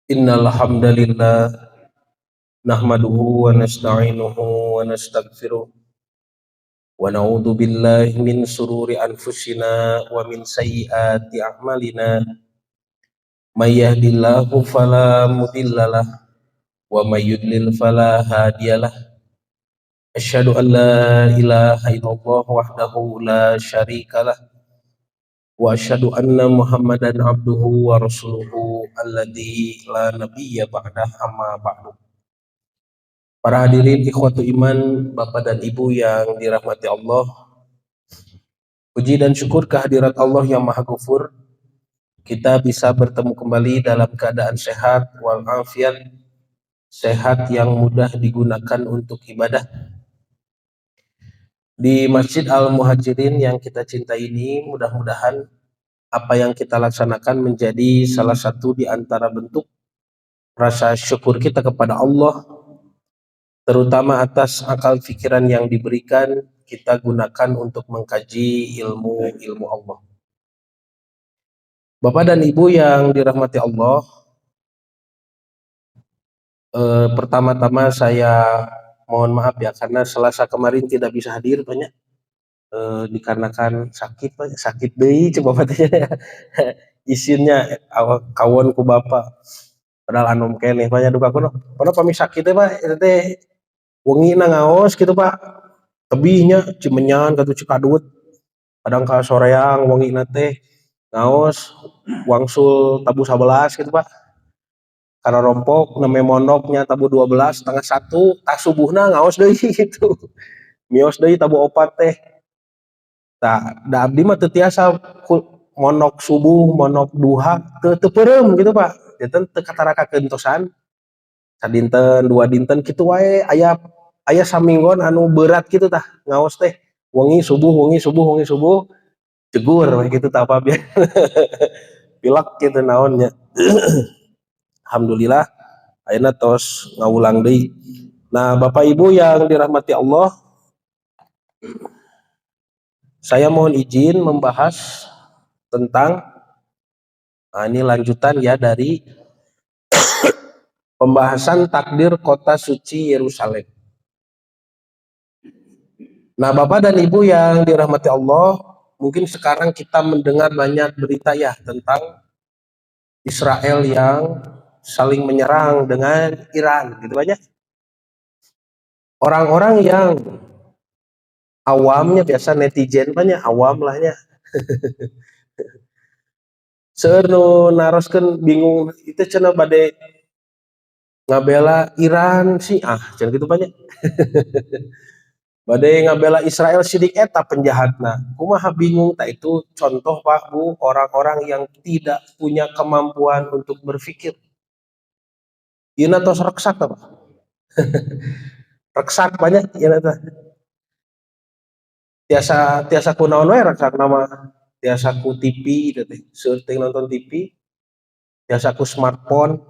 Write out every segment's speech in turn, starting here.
Innal hamdalillah nahmaduhu wa nasta'inuhu wa nastaghfiruh wa na'udzu billahi min sururi anfusina wa min sayyiati a'malina may yahdihillahu fala mudhillalah wa may yudlil fala hadiyalah asyhadu an la ilaha illallah wahdahu la syarikalah wa asyhadu anna muhammadan abduhu wa rasuluhu alladzi la nabiyya ba'dah amma ba'du. Para hadirin ikhwatu iman, Bapak dan Ibu yang dirahmati Allah, puji dan syukur kehadirat Allah yang Maha Ghafur. Kita bisa bertemu kembali dalam keadaan sehat walafiat, sehat yang mudah digunakan untuk ibadah. Di Masjid Al-Muhajirin yang kita cintai ini, mudah-mudahan apa yang kita laksanakan menjadi salah satu di antara bentuk rasa syukur kita kepada Allah, terutama atas akal pikiran yang diberikan kita gunakan untuk mengkaji ilmu Allah. Bapak dan Ibu yang dirahmati Allah, pertama-tama saya mohon maaf ya karena Selasa kemarin tidak bisa hadir banyak dikarenakan sakit banyak sakit deui coba katanya isinnya kawan ku Bapak padahal anu keneh banyak duka kuno padahal pami sakit teh Pak eta teh wengi na ngaos gitu Pak tebihnya Cimenyan katu Cikadut kadang ka soreang wengi na teh ngaos wangsul tabu 11 gitu Pak karena rompok neme mondoknya tabu 12 setengah satu tak subuhna ngaos deui gitu mios deui tabu opat teh tak da abdi mah teu tiasa monok subuh monok duha teu peureum gitu Pak janten teu katarakakeun tosan sadinten dua dinten kitu wae aya saminggon anu berat gitu tah ngaos teh wengi subuh jegur we gitu tah apa biar pilek gitu naonnya alhamdulillah ayeuna tos ngaulang deui. Nah, Bapak Ibu yang dirahmati Allah, saya mohon izin membahas tentang ini lanjutan ya dari pembahasan takdir kota suci Yerusalem. Nah, Bapak dan Ibu yang dirahmati Allah, mungkin sekarang kita mendengar banyak berita ya tentang Israel yang saling menyerang dengan Iran, gitu banyak. Orang-orang yang awamnya biasa netizen banyak awam lahnya. Seueur nu naroskeun bingung itu cenah bade ngabela Iran Syiah cenah kitu banyak. Bade ngabela Israel sidik eta penjahatna. Kumaha bingung tak itu contoh Pak Bu orang-orang yang tidak punya kemampuan untuk berpikir. Ieu tos reksak Pak. Reksak banyak ieu teh. Tiasa kunaon we reksak nama tiasa ku TV teh. Seueur teh nonton TV, tiasa ku smartphone.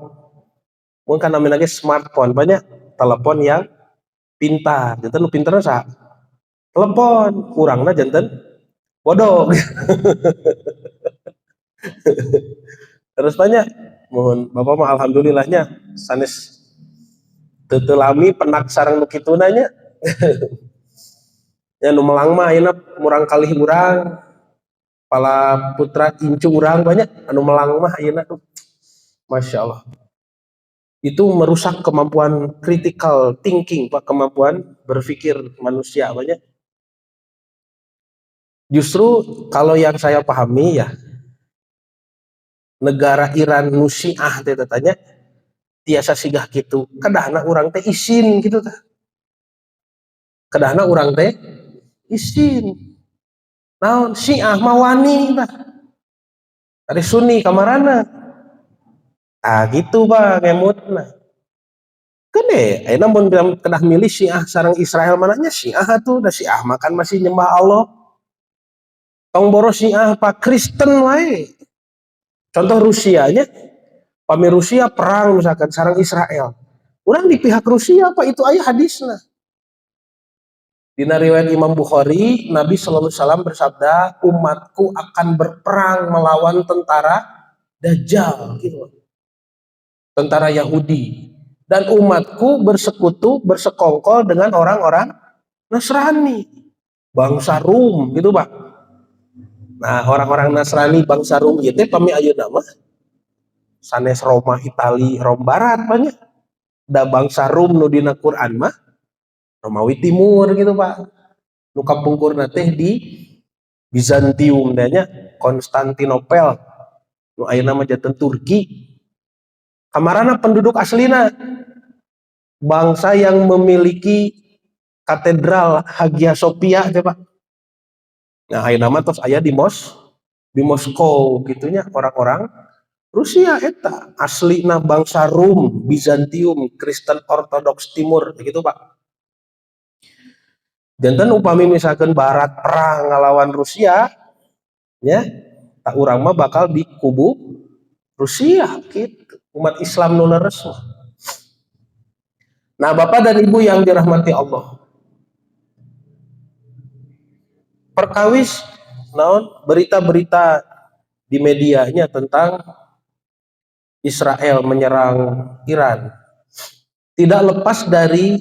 Mun kana namina ge smartphone banyak telepon yang pintar. Janten nu pintarna saha? Telepon, urangna janten bodoh. Terus banyak mohon Bapak mah alhamdulillahnya sanes teu lami penak sareng nu kituna nya. Ya nu melang mah ayeuna murang kalih urang pala putra incu urang banyak anu melang mah ayeuna Masya Allah. Itu merusak kemampuan critical thinking Pak, kemampuan berpikir manusia banyak. Justru kalau yang saya pahami ya negara Iran nu Syiah teh tanya tiasa sigah gitu kadahna urang teh isin gitu tah kadahna urang teh isin naon Syiah mah wani tah ari Sunni kamarana gitu Pak ngemutna kan ayeuna mun kedah milih Syiah sareng Israel mananya Syiah tuh da Syiah makan masih nyembah Allah tong boros Syiah Pak Kristen wae contoh Rusia nya pami Rusia perang misalkan sareng Israel urang di pihak Rusia Pak itu aya hadisna. Dina riwayat Imam Bukhari, Nabi Sallallahu Alaihi Wasallam bersabda, umatku akan berperang melawan tentara Dajjal. Gitu. tentara Yahudi, dan umatku bersekutu bersekongkol dengan orang-orang Nasrani, bangsa Rum gitu Pak. Nah orang-orang Nasrani bangsa Rum itu pami ayeuna mah sanes Roma Itali Rom Barat banyak. Da bangsa Rum nu dina Quran mah Romawi Timur gitu Pak. Nu kapungkurna teh di Bizantium nya Konstantinopel. Nu ayeuna mah janten Turki. Kamarana penduduk aslina bangsa yang memiliki katedral Hagia Sophia teh Pak. Nah ayeuna mah tos aya di Moskow gitunya orang-orang Rusia eta aslina bangsa Rum, Bizantium, Kristen Ortodoks Timur gitu Pak. Janten upami misalkan Barat perang ngalawan Rusia, ya, tak urang mah bakal di kubu Rusia gitu. Umat Islam nu leres mah. Nah, Bapak dan Ibu yang dirahmati Allah. Perkawis naon berita-berita di medianya tentang Israel menyerang Iran tidak lepas dari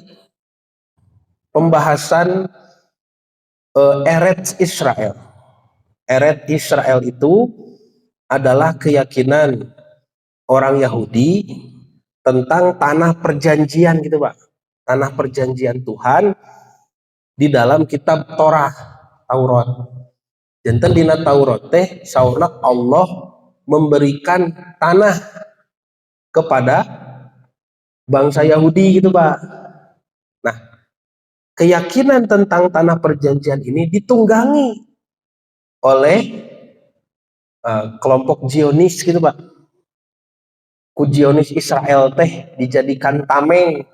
pembahasan Eretz Israel. Eretz Israel itu adalah keyakinan orang Yahudi tentang tanah perjanjian gitu Pak. Tanah perjanjian Tuhan di dalam kitab Torah, Taurat. Janten dina Taurat teh saurna Allah memberikan tanah kepada bangsa Yahudi gitu Pak. Nah, keyakinan tentang tanah perjanjian ini ditunggangi oleh kelompok Zionis gitu Pak. Ku Zionis Israel teh dijadikan tameng.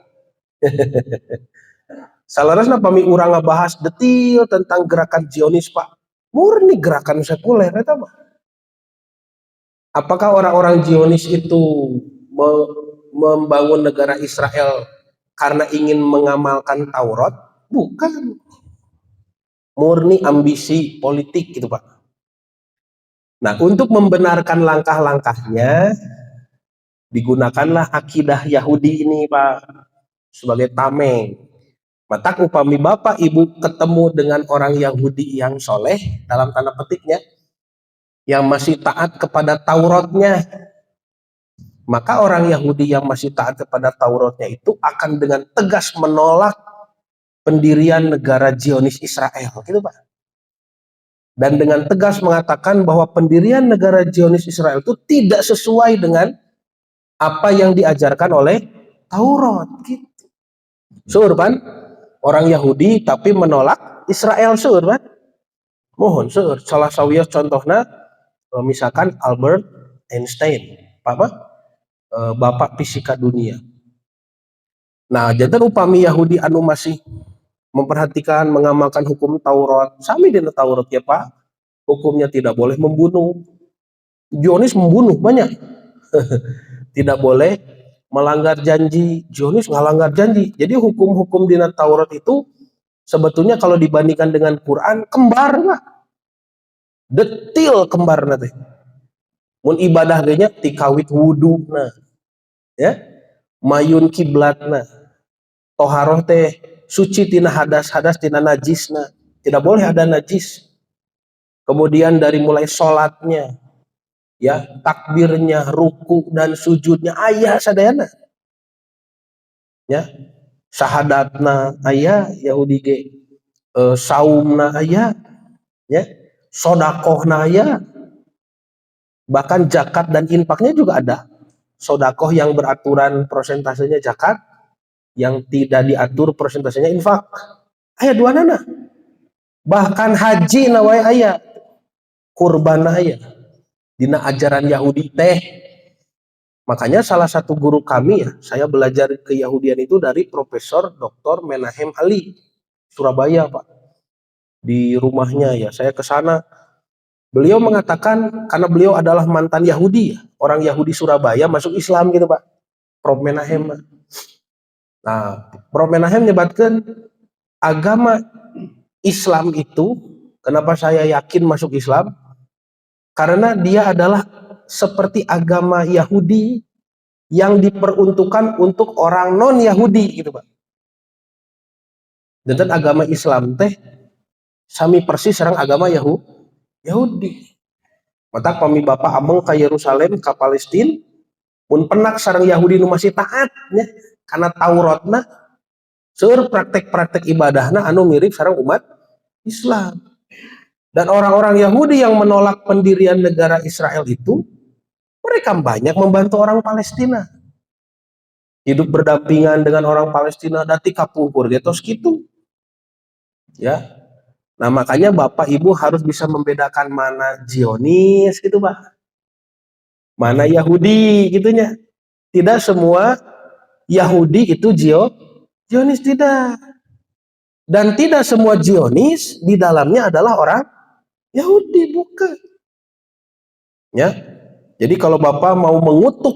Salarasna pami urang ngabahas detil tentang gerakan Zionis Pak. Murni gerakan sekuler eta mah. Apakah orang-orang Zionis itu membangun negara Israel karena ingin mengamalkan Taurat? Bukan. Murni ambisi politik gitu Pak. Nah, untuk membenarkan langkah-langkahnya digunakanlah akidah Yahudi ini Pak sebagai tameng. Maka upami Bapak Ibu ketemu dengan orang Yahudi yang soleh dalam tanda petiknya, yang masih taat kepada Tauratnya, maka orang Yahudi yang masih taat kepada Tauratnya itu akan dengan tegas menolak pendirian negara Zionis Israel gitu Pak. Dan dengan tegas mengatakan bahwa pendirian negara Zionis Israel itu tidak sesuai dengan apa yang diajarkan oleh Taurat gitu. Seueur pan orang Yahudi tapi menolak Israel seueur pan. Mohon seueur salah sawios contohna misalkan Albert Einstein, apa bapak fisika dunia. Nah, jantan upami Yahudi anu masih memperhatikan mengamalkan hukum Taurat, sami dina Taurat ya Pak, hukumnya tidak boleh membunuh. Zionis membunuh banyak. Tidak boleh melanggar janji. Zionis ngalanggar janji. Jadi hukum-hukum dina Taurat itu sebetulnya kalau dibandingkan dengan Quran kembar Pak. Detil kembar nanti. Mun ibadah ge nya tikawit wudu nah. Ya. Mayun kiblatna. Toharoh teh suci tina hadas-hadas tina najisna. Tidak boleh ada najis. Kemudian dari mulai sholatnya, ya takbirnya, ruku dan sujudnya ayah sadayana. Ya, syahadatna ayah Yahudi ge, saumna ayah, ya, sodakohna ayah, bahkan zakat dan infaknya juga ada. Sodakoh yang beraturan persentasenya zakat, yang tidak diatur persentasenya infak. Ayah dua nana. Bahkan haji nawai ayah, kurban ayah. Dina ajaran Yahudi teh. Makanya salah satu guru kami ya, saya belajar keyahudian itu dari Profesor Dr. Menahem Ali, Surabaya Pak. Di rumahnya ya, saya ke sana. Beliau mengatakan karena beliau adalah mantan Yahudi ya, orang Yahudi Surabaya masuk Islam gitu Pak. Prof Menahem. Nah, Prof Menahem nyebatkan agama Islam itu, kenapa saya yakin masuk Islam? Karena dia adalah seperti agama Yahudi yang diperuntukkan untuk orang non Yahudi gitu Pak. Dan agama Islam teh sami persis sareng agama Yahudi. Mata pami Bapak ameng ke Yerusalem ke Palestina pun penak sareng Yahudi nu masih taatnya karena Tauratna seueur praktek-praktek ibadahna anu mirip sareng umat Islam. Dan orang-orang Yahudi yang menolak pendirian negara Israel itu, mereka banyak membantu orang Palestina. Hidup berdampingan dengan orang Palestina, dati kapupur getos gitu. Ya. Nah, makanya Bapak Ibu harus bisa membedakan mana Zionis gitu, Pak. Mana Yahudi gitunya. Tidak semua Yahudi itu Zionis tidak. Dan tidak semua Zionis di dalamnya adalah orang Yahudi, bukan. Ya. Jadi kalau Bapak mau mengutuk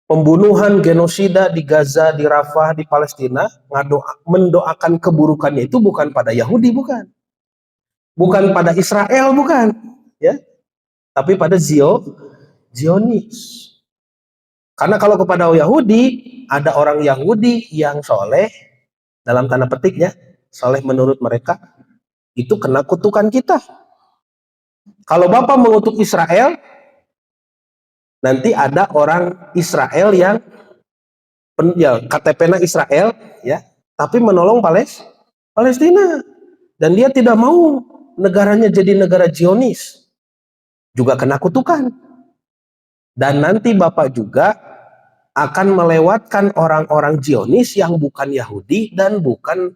pembunuhan genosida di Gaza, di Rafah, di Palestina, mendoakan keburukannya itu bukan pada Yahudi, bukan. Bukan pada Israel, bukan. Ya. Tapi pada Zionis. Karena kalau kepada Yahudi, ada orang Yahudi yang soleh, dalam tanda petiknya, soleh menurut mereka, itu kena kutukan kita. Kalau Bapak mengutuk Israel, nanti ada orang Israel yang ya, KTP-nya Israel, ya, tapi menolong Palestina, dan dia tidak mau negaranya jadi negara Zionis, juga kena kutukan. Dan nanti Bapak juga akan melewatkan orang-orang Zionis yang bukan Yahudi dan bukan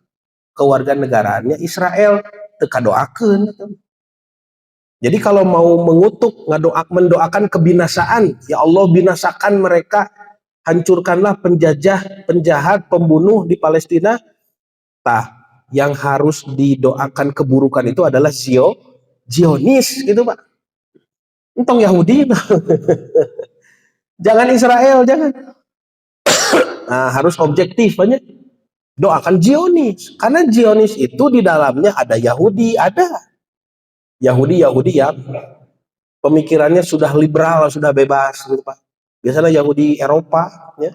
kewarganegaraannya Israel, teka doakeun. Jadi kalau mau mengutuk, mendoakan kebinasaan, ya Allah binasakan mereka, hancurkanlah penjajah, penjahat, pembunuh di Palestina. Nah, yang harus didoakan keburukan itu adalah Zionis gitu Pak. Entong Yahudi, jangan Israel, jangan. Nah, harus objektif banyak. Doakan Zionis, karena Zionis itu di dalamnya ada Yahudi, ada Yahudi yang pemikirannya sudah liberal, sudah bebas gitu Pak. Biasanya Yahudi Eropa, ya.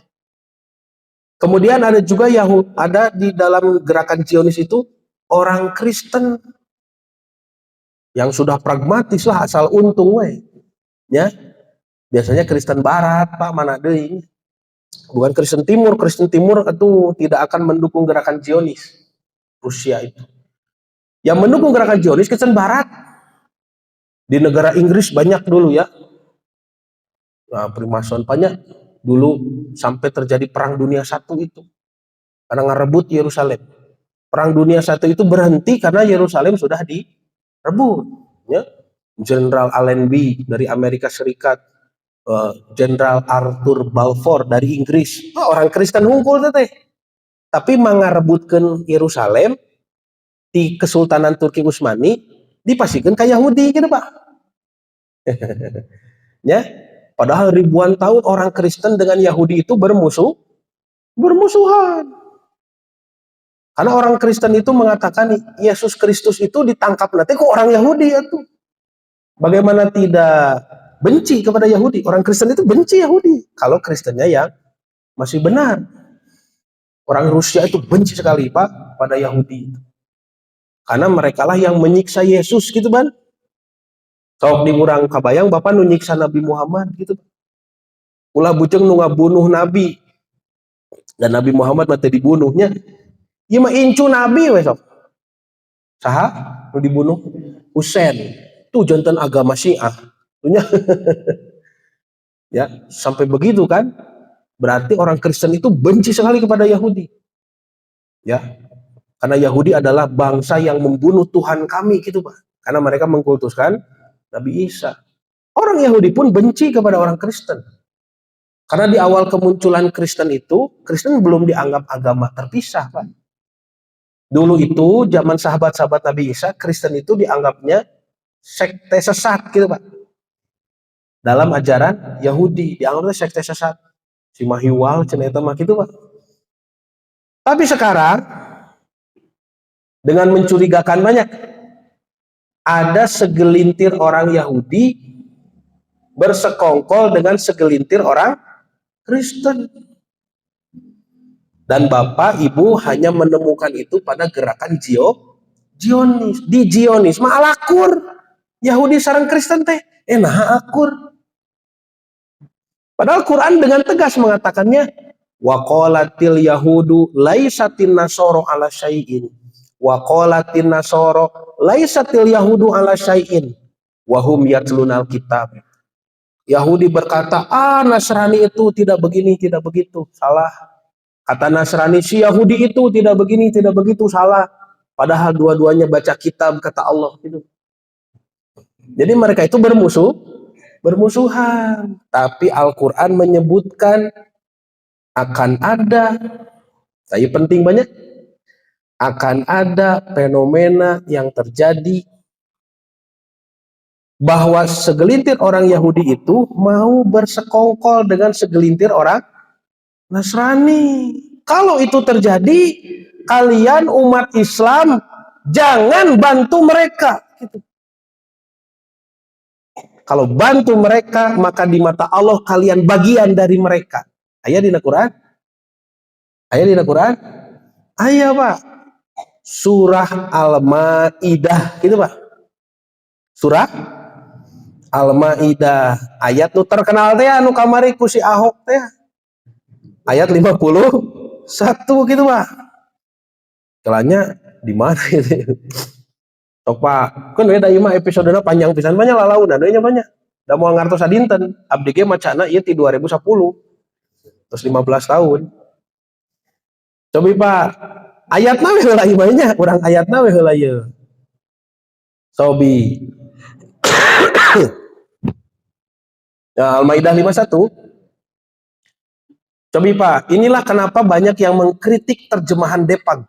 Kemudian ada juga ada di dalam gerakan Zionis itu orang Kristen yang sudah pragmatis lah, asal untung we. Ya. Biasanya Kristen Barat, Pak, mana deui. Bukan Kristen Timur. Kristen Timur itu tidak akan mendukung gerakan Zionis. Rusia itu. Yang mendukung gerakan Zionis Kristen Barat. Di negara Inggris banyak dulu ya. Nah, Freemason banyak dulu sampai terjadi Perang Dunia I itu. Karena ngerebut Yerusalem. Perang Dunia I itu berhenti karena Yerusalem sudah direbut. Ya. Jenderal Allenby dari Amerika Serikat, Jenderal Arthur Balfour dari Inggris, orang Kristen hungkul teh. Tapi mangarebutkeun Yerusalem di Kesultanan Turki Utsmani dipasikeun ka Yahudi gitu Pak. Ya. Padahal ribuan tahun orang Kristen dengan Yahudi itu bermusuhan. Karena orang Kristen itu mengatakan Yesus Kristus itu ditangkap nanti kok orang Yahudi ya tuh. Bagaimana tidak benci kepada Yahudi? Orang Kristen itu benci Yahudi. Kalau Kristennya yang masih benar. Orang Rusia itu benci sekali Pak pada Yahudi. Karena mereka lah yang menyiksa Yesus gitu Ban. Sok diurang kabayang Bapak nu nyiksa Nabi Muhammad gitu. Ulah bujeng nu ngabunuh Nabi. Dan Nabi Muhammad mah teu dibunuhnya. Ieu mah incu Nabi we sok. Saha nu dibunuh? Husain. Itu jantan agama Syiah. Tunya. Ya, sampai begitu kan? Berarti orang Kristen itu benci sekali kepada Yahudi. Ya. Karena Yahudi adalah bangsa yang membunuh Tuhan kami gitu, Pak. Karena mereka mengkultuskan Nabi Isa. Orang Yahudi pun benci kepada orang Kristen. Karena di awal kemunculan Kristen itu, Kristen belum dianggap agama terpisah, Pak. Dulu itu, zaman sahabat-sahabat Nabi Isa, Kristen itu dianggapnya sekte sesat, gitu Pak. Dalam ajaran Yahudi, dianggapnya sekte sesat. Si Mahiwal, ceneta mah gitu Pak. Tapi sekarang, dengan mencurigakan banyak, ada segelintir orang Yahudi bersekongkol dengan segelintir orang Kristen. Dan bapak ibu hanya menemukan itu pada gerakan Zionis. Di Zionis mah alakur. Yahudi sareng Kristen teh nah akur. Padahal Quran dengan tegas mengatakannya, wa qalatil yahudu laisatin nasoro ala syai'in. Wa qalatin nasoro laisatil yahudu ala syai'in. Wa hum yatlunal kitab. Yahudi berkata, Nasrani itu tidak begini, tidak begitu. Salah. Kata Nasrani, si Yahudi itu tidak begini, tidak begitu, salah. Padahal dua-duanya baca kitab, kata Allah. Gitu. Jadi mereka itu bermusuhan. Tapi Al-Quran menyebutkan akan ada, tapi penting banyak, akan ada fenomena yang terjadi bahwa segelintir orang Yahudi itu mau bersekongkol dengan segelintir orang Nasrani. Kalau itu terjadi, kalian umat Islam jangan bantu mereka. Gitu. Kalau bantu mereka, maka di mata Allah kalian bagian dari mereka. Ayat di Al-Quran? Ayat di Al-Quran? Ayat Pak. Surah Al-Ma'idah. Gitu Pak. Surah Al-Ma'idah. Ayat nu terkenal teh anu kamari ku si Ahok teh. Ayat 51 gitu Pak. Kelanya di mana itu? Tok Pak, kan beda ieu mah episodena panjang pisan banyak lalauna nya banyak. Da moal ngartos sadinten, abdi ge macana ieu ti 2010. Terus 15 tahun. Cobi Pak, ayatna we heula ieu nya, urang ayatna we heula ieu. Sobi. Ya, Al-Maidah 51. Cobi Pak, inilah kenapa banyak yang mengkritik terjemahan Depag.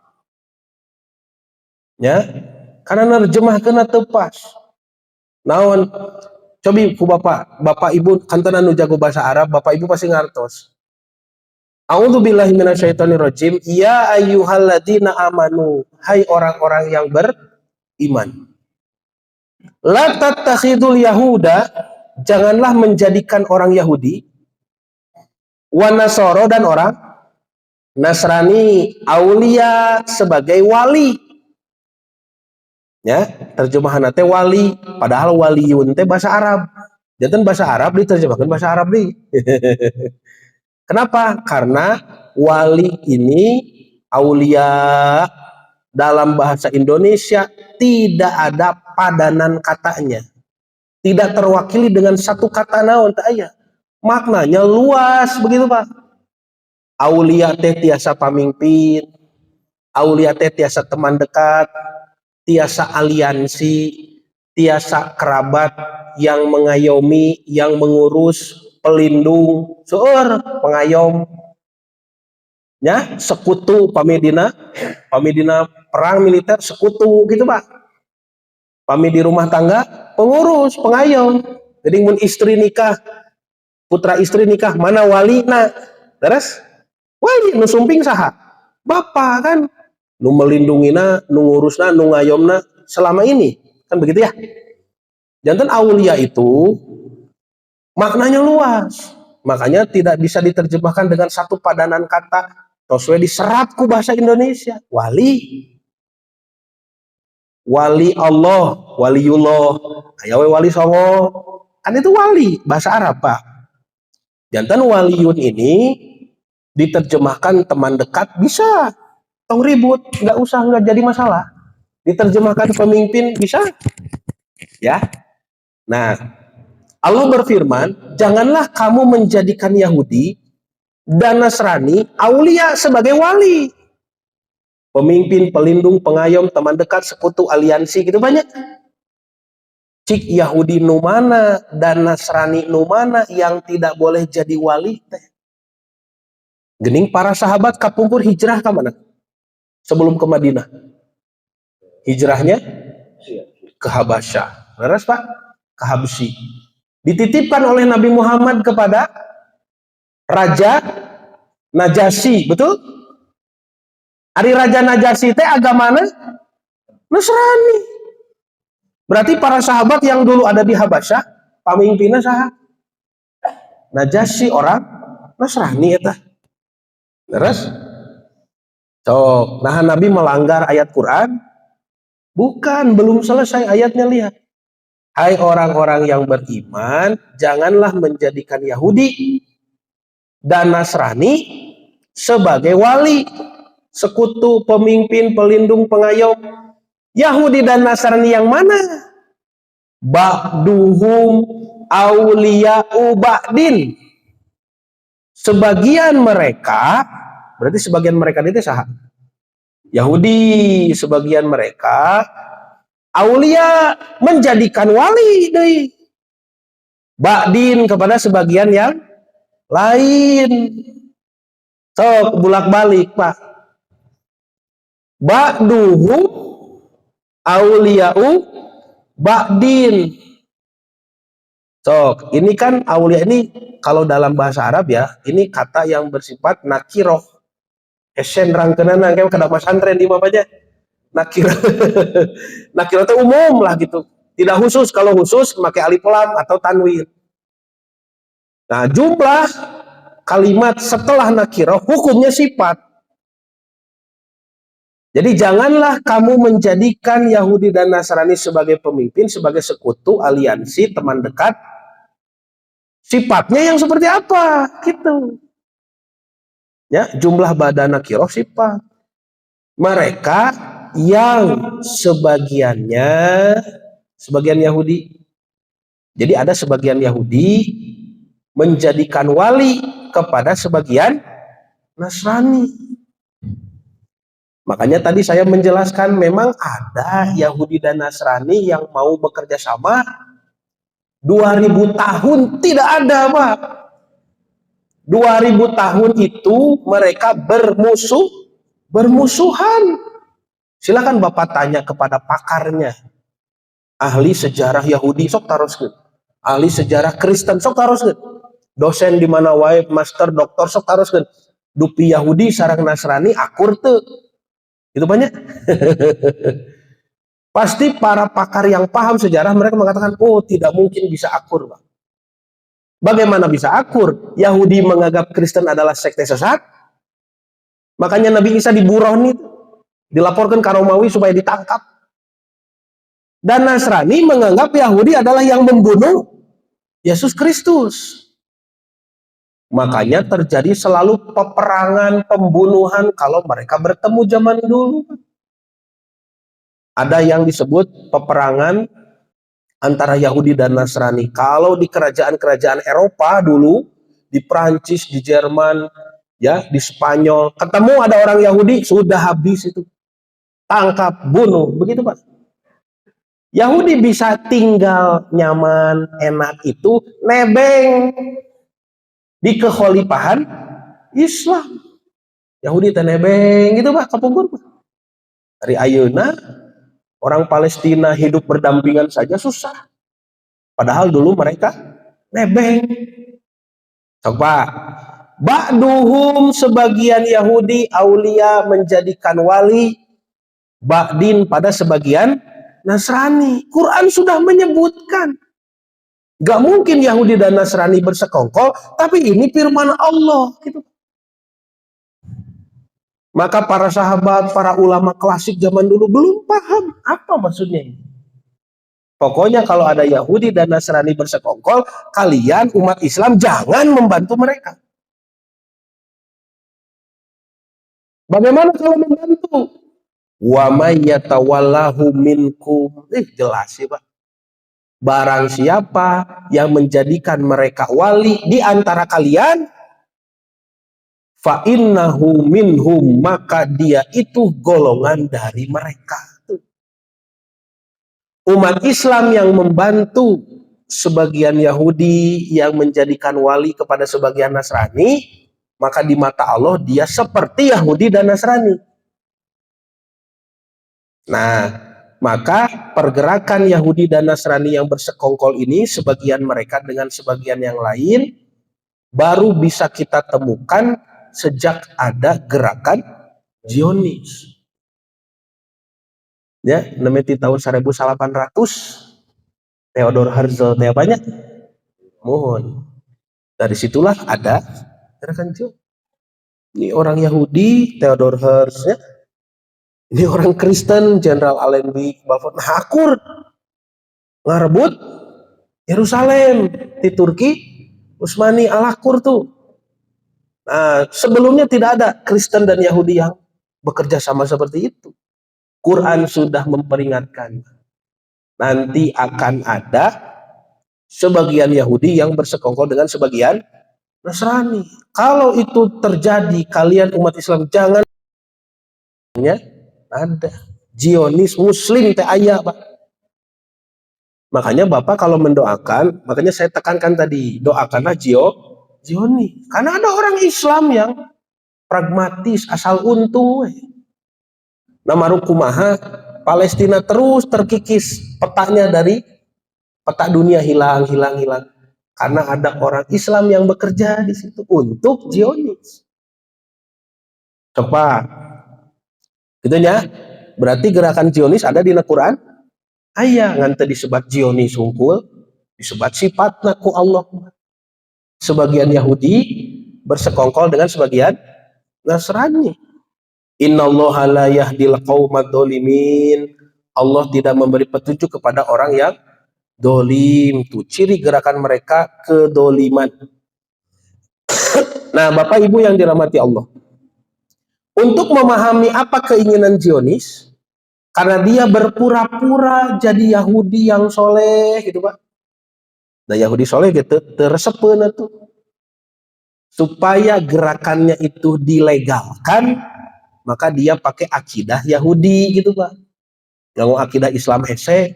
Ya, karena nerjemahkeunna teu pas. Naon? Cobi ku bapak ibu kantonan nu jago bahasa Arab, bapak ibu pasti ngartos. A'udzubillahi minasyaitonirrajim. Ya ayyuhalladzina amanu, hai orang-orang yang beriman. La tattakhidul yahuda, janganlah menjadikan orang Yahudi, wa nasoro dan orang Nasrani, aulia sebagai wali. Ya, terjemahan teh wali, padahal waliyun teh bahasa Arab. Jantan bahasa Arab diterjemahkan bahasa Arab nih. Kenapa? Karena wali ini aulia dalam bahasa Indonesia tidak ada padanan katanya. Tidak terwakili dengan satu kata naon teh aya. Maknanya luas begitu, Pak. Aulia teh tiasa pamimpin, aulia teh tiasa teman dekat, tiasa aliansi, tiasa kerabat yang mengayomi, yang mengurus, pelindung, seueur pengayom, ya sekutu pamidina perang militer sekutu gitu Pak. Pami di rumah tangga pengurus, pengayom. Jadi mun istri nikah, putra istri nikah, mana wali na, terus wali nu sumping saha? Bapak kan, nu melindungina, nu ngurusna, nu ngayomna selama ini, kan begitu ya. Jantan aulia itu maknanya luas, makanya tidak bisa diterjemahkan dengan satu padanan kata. Toswe diserap ku bahasa Indonesia. Wali Allah, waliullah, ayawe wali songo, kan itu wali bahasa Arab Pak. Jantan waliun ini diterjemahkan teman dekat bisa, tong ribut, nggak jadi masalah. Diterjemahkan pemimpin bisa, ya. Nah, Allah berfirman, janganlah kamu menjadikan Yahudi dan Nasrani aulia sebagai wali. Pemimpin, pelindung, pengayom, teman dekat, sekutu, aliansi, gitu banyak. Cik Yahudi nu mana dan Nasrani nu mana yang tidak boleh jadi wali teh. Gening para sahabat kapungkur hijrah ke mana? Sebelum ke Madinah. Hijrahnya ke Habasyah. Beres Pak? Ke Habsyi. Dititipkan oleh Nabi Muhammad kepada Raja Najasyi, betul? Ari Raja Najasyi teh agamana Nasrani. Berarti para sahabat yang dulu ada di Habasyah, pamimpinnya saha? Najasyi orang Nasrani eta. Terus nah Nabi melanggar ayat Quran? Bukan, belum selesai ayatnya, lihat. Hai orang-orang yang beriman, janganlah menjadikan Yahudi dan Nasrani sebagai wali, sekutu, pemimpin, pelindung, pengayom. Yahudi dan Nasrani yang mana? Ba'duhum awliya'u ba'din. Sebagian mereka, berarti sebagian mereka itu sah. Yahudi, sebagian mereka aulia menjadikan wali deui. Ba'din kepada sebagian yang lain. Sok bulak-balik, Pak. Ba'duhum auliya'u ba'din. Sok, ini kan aulia ini kalau dalam bahasa Arab ya, ini kata yang bersifat nakiroh. Esen rangkeunana kayak kada pesantren di bapaknya. Nakiroh. Nakiroh itu umum lah gitu. Tidak khusus, kalau khusus pakai alif lam atau tanwin. Nah, jumlah kalimat setelah nakiroh hukumnya sifat. Jadi janganlah kamu menjadikan Yahudi dan Nasrani sebagai pemimpin, sebagai sekutu, aliansi, teman dekat. Sifatnya yang seperti apa? Gitu. Ya, jumlah badan nakiroh sifat. Mereka yang sebagiannya, sebagian Yahudi. Jadi ada sebagian Yahudi menjadikan wali kepada sebagian Nasrani. Makanya tadi saya menjelaskan memang ada Yahudi dan Nasrani yang mau bekerja sama 2000 tahun tidak ada, Pak. 2000 tahun itu mereka bermusuhan. Silakan Bapak tanya kepada pakarnya. Ahli sejarah Yahudi sok taroskeun. Ahli sejarah Kristen sok taroskeun. Dosen di mana wae, master, doktor sok taroskeun. Dupi Yahudi sareng Nasrani akur teu. Itu banyak. Pasti para pakar yang paham sejarah mereka mengatakan, oh tidak mungkin bisa akur, Pak. Bagaimana bisa akur? Yahudi menganggap Kristen adalah sekte sesat. Makanya Nabi Isa diburon itu, dilaporkan ke Romawi supaya ditangkap. Dan Nasrani menganggap Yahudi adalah yang membunuh Yesus Kristus. Makanya terjadi selalu peperangan, pembunuhan kalau mereka bertemu zaman dulu. Ada yang disebut peperangan antara Yahudi dan Nasrani. Kalau di kerajaan-kerajaan Eropa dulu, di Prancis, di Jerman, ya, di Spanyol, ketemu ada orang Yahudi, sudah habis itu. Tangkap, bunuh, begitu, Pak. Yahudi bisa tinggal nyaman, enak itu nebeng di kekhalifahan Islam. Yahudi teh nebeng gitu, Pak, kapungkur. Dari ayeuna orang Palestina hidup berdampingan saja susah. Padahal dulu mereka nebeng. Coba, ba'duhum sebagian Yahudi aulia menjadikan wali, ba'din pada sebagian Nasrani. Quran sudah menyebutkan. Gak mungkin Yahudi dan Nasrani bersekongkol, tapi ini firman Allah. Gitu. Maka para sahabat, para ulama klasik zaman dulu belum paham apa maksudnya ini. Pokoknya kalau ada Yahudi dan Nasrani bersekongkol, kalian umat Islam jangan membantu mereka. Bagaimana kalau membantu? Wa may yatawallahu minkum. Jelas sih, Pak. Barang siapa yang menjadikan mereka wali di antara kalian, fa innahu minhum, maka dia itu golongan dari mereka. Umat Islam yang membantu sebagian Yahudi yang menjadikan wali kepada sebagian Nasrani, maka di mata Allah dia seperti Yahudi dan Nasrani. Nah, maka pergerakan Yahudi dan Nasrani yang bersekongkol ini, sebagian mereka dengan sebagian yang lain, baru bisa kita temukan sejak ada gerakan Zionis. Ya, namanya di tahun 1800, Theodor Herzl, banyak. Mohon. Dari situlah ada Gerakan Zionis. Ini orang Yahudi, Theodor Herz, ya. Ini orang Kristen, Jenderal Allenby Balfour. Nah, akur ngarebut Yerusalem di Turki, Utsmani Al-Akur tuh. Nah, sebelumnya tidak ada Kristen dan Yahudi yang bekerja sama seperti itu. Quran sudah memperingatkan. Nanti akan ada sebagian Yahudi yang bersekongkol dengan sebagian Nasrani. Kalau itu terjadi, kalian umat Islam jangan ada Zionis Muslim teh aya, Pak. Makanya Bapak kalau mendoakan, makanya saya tekankan tadi, doakanlah Zionis. Karena ada orang Islam yang pragmatis, asal untung. Nama rukumaha, Palestina terus terkikis petanya dari peta dunia, hilang. Karena ada orang Islam yang bekerja di situ untuk Zionis. Coba, gitu ya. Berarti gerakan Zionis ada di Al-Quran. Aya ngante disebat Zionis hungkul, disebat sifatna ku Allah. Sebagian Yahudi bersekongkol dengan sebagian Nasrani. Innallaha la yahdil qaumadz dzalimin. Allah tidak memberi petunjuk kepada orang yang dolim. Tuh ciri gerakan mereka kedoliman. Nah, Bapak Ibu yang dirahmati Allah, untuk memahami apa keinginan Zionis, karena dia berpura-pura jadi Yahudi yang soleh gitu, Pak. Nah, Yahudi soleh gitu teresepeun tuh. Supaya gerakannya itu dilegalkan, maka dia pakai akidah Yahudi gitu, Pak. Nggak akidah Islam hese,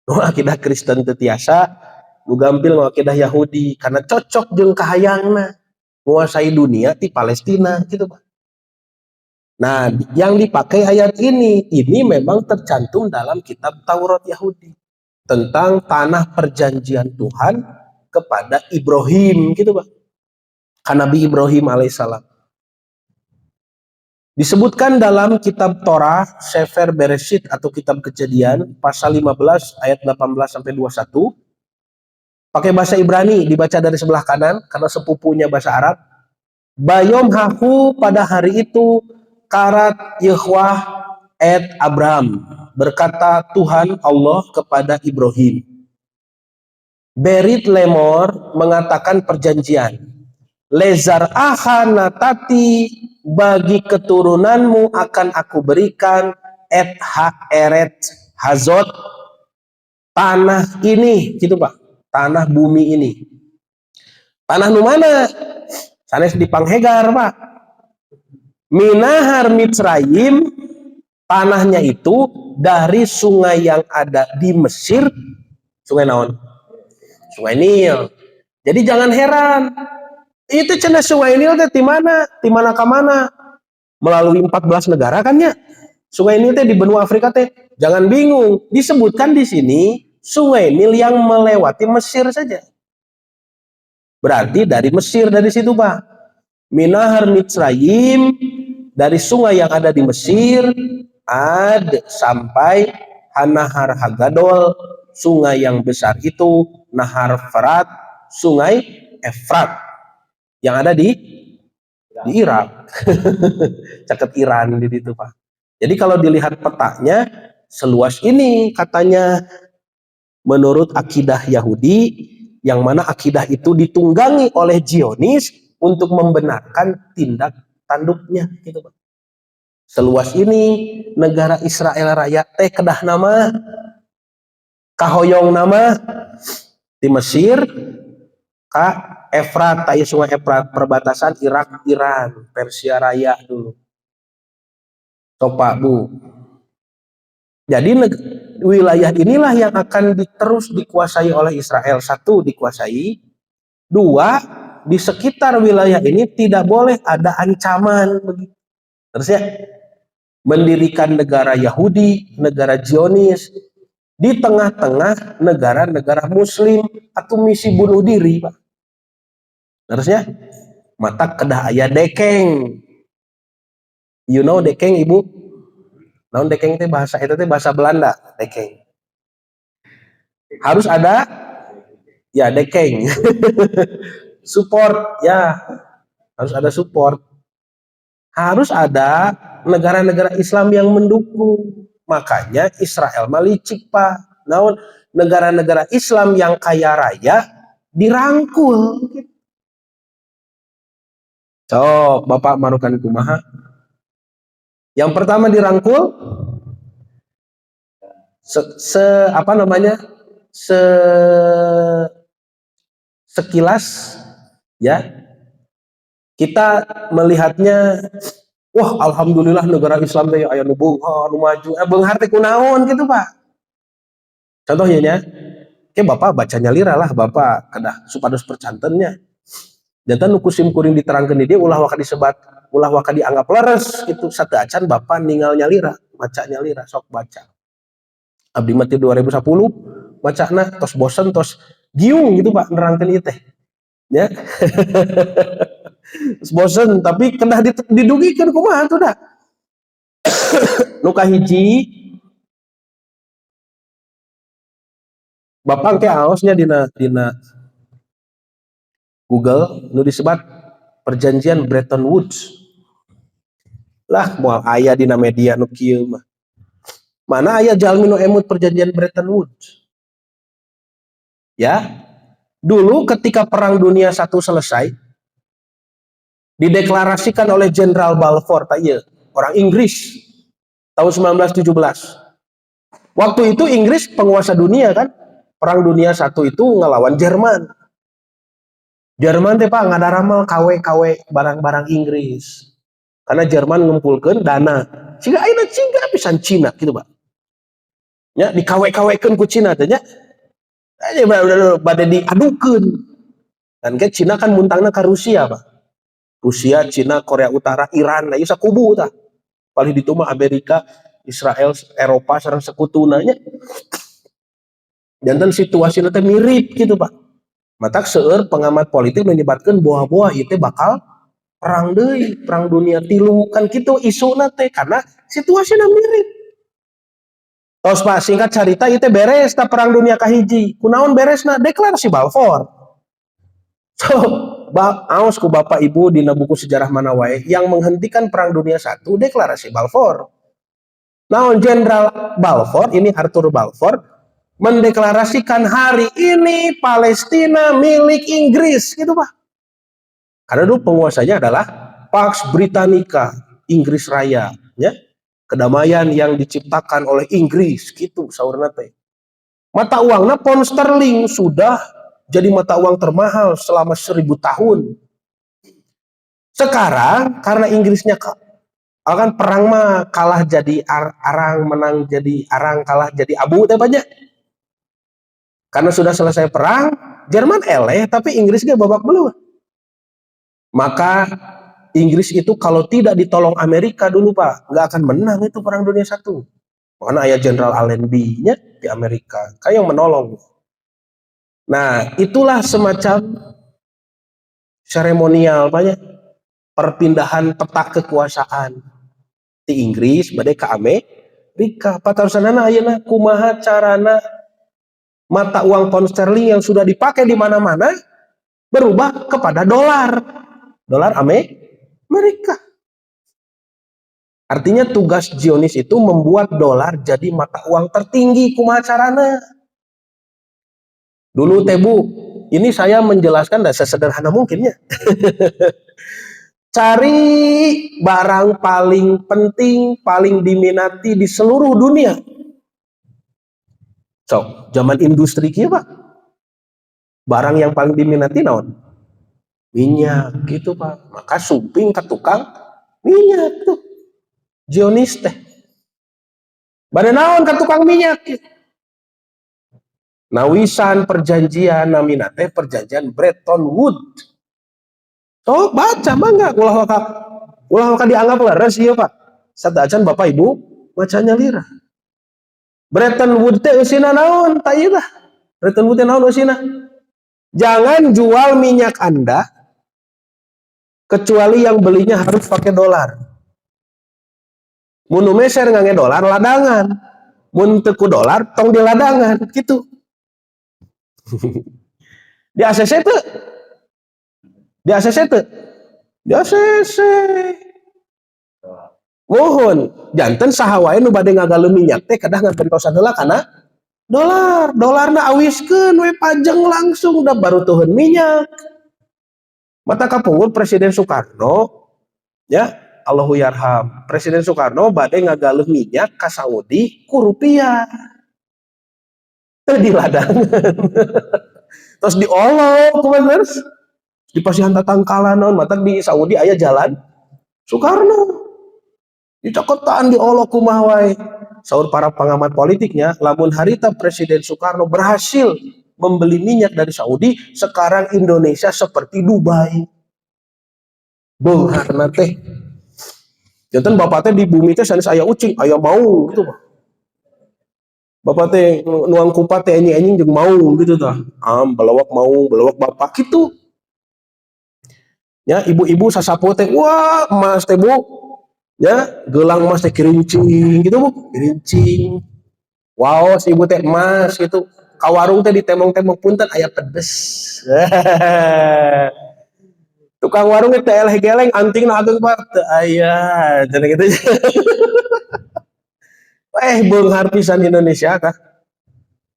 akidah Kristen tetiasa, nu gampil akidah Yahudi karena cocok jeung kahayangna menguasai dunia di Palestina gitu, Pak. Nah, yang dipakai ayat ini memang tercantum dalam kitab Taurat Yahudi tentang tanah perjanjian Tuhan kepada Ibrahim gitu, Pak. Nabi Ibrahim alaihissalam. Disebutkan dalam kitab Torah, Sefer Bereshit atau kitab Kejadian, pasal 15 ayat 18 sampai 21. Pakai bahasa Ibrani, dibaca dari sebelah kanan karena sepupunya bahasa Arab. Bayom hahu, pada hari itu karat Yahweh et Abraham, berkata Tuhan Allah kepada Ibrahim. Berit lemor, mengatakan perjanjian. Lezar natati, bagi keturunanmu akan aku berikan et eret hazot, tanah ini gitu, Pak, tanah bumi ini. Tanah nu mana? Sanes di Panghegar, Pak. Minahar Mitzrayim, tanahnya itu dari sungai yang ada di Mesir. Sungai naon? Sungai Nil. Jadi jangan heran, itu cenah Sungai Nil teh di mana? Di mana ke mana? Melalui 14 negara kan ya. Sungai Nil teh di benua Afrika teh. Jangan bingung, disebutkan di sini Sungai Nil yang melewati Mesir saja. Berarti dari Mesir, dari situ, Pak. Minahar Mitzrayim, dari sungai yang ada di Mesir, sampai Hanahar Hagadol, sungai yang besar itu, Nahar Frat, sungai Efrat yang ada di Irak. Caket Iran di situ, Pak. Jadi kalau dilihat petanya seluas ini katanya menurut akidah Yahudi, yang mana akidah itu ditunggangi oleh Zionis untuk membenarkan tindak tanduknya gitu, Pak. Seluas ini negara Israel Raya teh kedah nama kahoyong nama di Mesir ka Efrat, tayu sungai Efrat, perbatasan Irak Iran, Persia Raya dulu. Coba, Bu. Jadi wilayah inilah yang akan terus dikuasai oleh Israel. Satu, dikuasai. Dua, di sekitar wilayah ini tidak boleh ada ancaman begitu. Terus ya, mendirikan negara Yahudi, negara Zionis di tengah-tengah negara-negara Muslim atau misi bunuh diri, Pak. Terusnya, mata kedah aya dekeng. You know dekeng, Ibu? Naon dekeng teh bahasa itu teh bahasa Belanda, dekeng. Harus ada ya dekeng. Support ya. harus ada support, harus ada negara-negara Islam yang mendukung. Makanya Israel malicik Pak. Namun negara-negara Islam yang kaya raya dirangkul. So, Bapak Marukan kumaha? Yang pertama dirangkul apa namanya? Sekilas ya kita melihatnya, wah alhamdulillah negara Islam teh aya nu beunghar nu maju. Beunghar teh kunaon gitu Pak. Contohnya nya, Bapak bacanya lira lah Bapak kedah supados percantennya. Jantan nu kusim kuring diterangkeun di dieu ulah waka disebat, ulah waka dianggap leres gitu. Sateu acan Bapak ninggalnya lira, bacanya lira sok baca. Abdi mati 2010 bacana tos bosen tos giung gitu Pak nerangkeun ieu teh. Ya. Bosen tapi kedah didugikeun kumaha tuh dah. Nu kahiji Bapak ke aosnya dina Google nu disebat perjanjian Bretton Woods. Lah moal aya dina media nu kieu mah. Mana aya jalmi nu emut perjanjian Bretton Woods? Ya. Dulu ketika Perang Dunia I selesai dideklarasikan oleh Jenderal Balfour orang Inggris tahun 1917. Waktu itu Inggris penguasa dunia kan. Perang Dunia I itu ngelawan Jerman. Jerman teh Pak ngadaramal KW-KW barang-barang Inggris. Karena Jerman ngumpulkeun dana. Siga ayeuna ciga pisan Cina gitu Pak. Ya di KW-KW-keun ku Cina teh nya. Aja bade diadukeun. Dan ke Cina kan muntangna ka Rusia Pak. Rusia, Cina, Korea Utara, Iran, nah ieu sakubu tah. Paling ditu mah Amerika, Israel, Eropa sareng sekutuna nya. Jantan situasi teh mirip gitu Pak. Matak seueur pengamat politik menyebutkan boa-boa itu bakal perang deui, perang dunia 3 kan gitu isuna teh karena situasinya mirip. Tos Pak singkat carita itu beres ta perang dunia kahiji. Kunaon beresna? Deklarasi Balfour. So, aos ku Bapak Ibu dina buku sejarah mana wae yang menghentikan perang dunia I deklarasi Balfour. Naon Jenderal Balfour ini Arthur Balfour mendeklarasikan hari ini Palestina milik Inggris gitu Pak. Karena dulu penguasanya adalah Pax Britannica, Inggris Raya, ya. Kedamaian yang diciptakan oleh Inggris gitu saurna teh. Mata uangnya pound sterling sudah jadi mata uang termahal selama 1000 tahun. Sekarang karena Inggrisnya kan perang mah kalah jadi arang, menang jadi arang, kalah jadi abu teh banyak. Karena sudah selesai perang, Jerman eleh tapi Inggris ge babak belur. Maka Inggris itu kalau tidak ditolong Amerika dulu Pak, nggak akan menang itu perang dunia I. Karena ayah Jenderal Allenby-nya di Amerika, kayak yang menolong. Nah, itulah semacam seremonial banyak perpindahan peta kekuasaan di Inggris badai ke Amerika. Patarusanana ayeuna kumaha carana mata uang pound sterling yang sudah dipakai di mana-mana berubah kepada dolar Amerika. Artinya tugas Zionis itu membuat dolar jadi mata uang tertinggi kumaha carana. Dulu teh Bu, ini saya menjelaskan sesederhana mungkinnya. Cari barang paling penting, paling diminati di seluruh dunia. So, zaman industri kieu Pak. Barang yang paling diminati naon? Minyak gitu Pak. Maka sumping ke tukang minyak tuh. Zionis teh. Bade naon ke tukang minyak? Nawisan perjanjian namina teh perjanjian Bretton Woods. Oh, baca mangga ulah waka dianggap leres ieu Pak. Sadacan Bapak Ibu bacanya lira. Bretton Woods teh eusina naon? Ta ieu tah. Bretton Woods teh naon eusina? Jangan jual minyak Anda kecuali yang belinya harus pakai dolar. Mun meser ngange dolar ladangan. Mun teu ku dolar tong di ladangan gitu. Di ACC teu? JCC. Mohon janten saha wae nu bade ngagaleum minyak teh kedah ngagentosan heula kana dolarna awiskeun we pajeng langsung da baru tuhun minyak. Mata kapungkur Presiden Soekarno ya Allahu yarham. Presiden Soekarno bade ngagaleum minyak ka Saudi ku rupiah. Teu diladangan. Terus diolok kumaha di pasihan tatangkalan naon mata di Saudi aya jalan Soekarno. Dicokotan diolok kumaha wae. Saur para pengamat politiknya, lamun harita Presiden Soekarno berhasil membeli minyak dari Saudi, sekarang Indonesia seperti Dubai. Beungarna teh. Janten bapak teh di bumi teh sanes aya ucing, aya mau gitu mah. Bapak teh nuang kupat teh anjing-anjing jeung mau gitu tah. Belewak mau, belewak bapak gitu. Ya, ibu-ibu sasapo teh, wah, emas teh Bu. Ya, gelang emas teh kirincing gitu Bu, kirincing. Wow, si ibu teh emas gitu. Ka warung teh ditemong-temong punten aya pedes. Tukang warung teh eleh geleng antingna ageung Pak teu aya cenah gitu. Beunghar pisan Indonesia kah?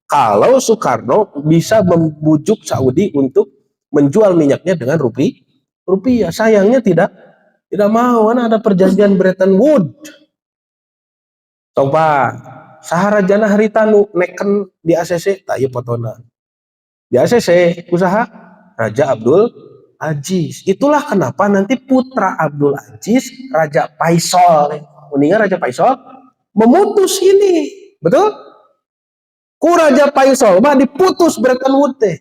Kalau Soekarno bisa membujuk Saudi untuk menjual minyaknya dengan rupiah. Sayangnya tidak mau, kan ada perjanjian Bretton Woods. Coba saharajana harita nu neken di ACC tak ieu fotona. Di ACC usaha Raja Abdul Aziz. Itulah kenapa nanti putra Abdul Aziz, Raja Faisal, mendingan Raja Faisal memutus ini, betul? Ku Raja Faisal mah diputus Bretton Woods teh.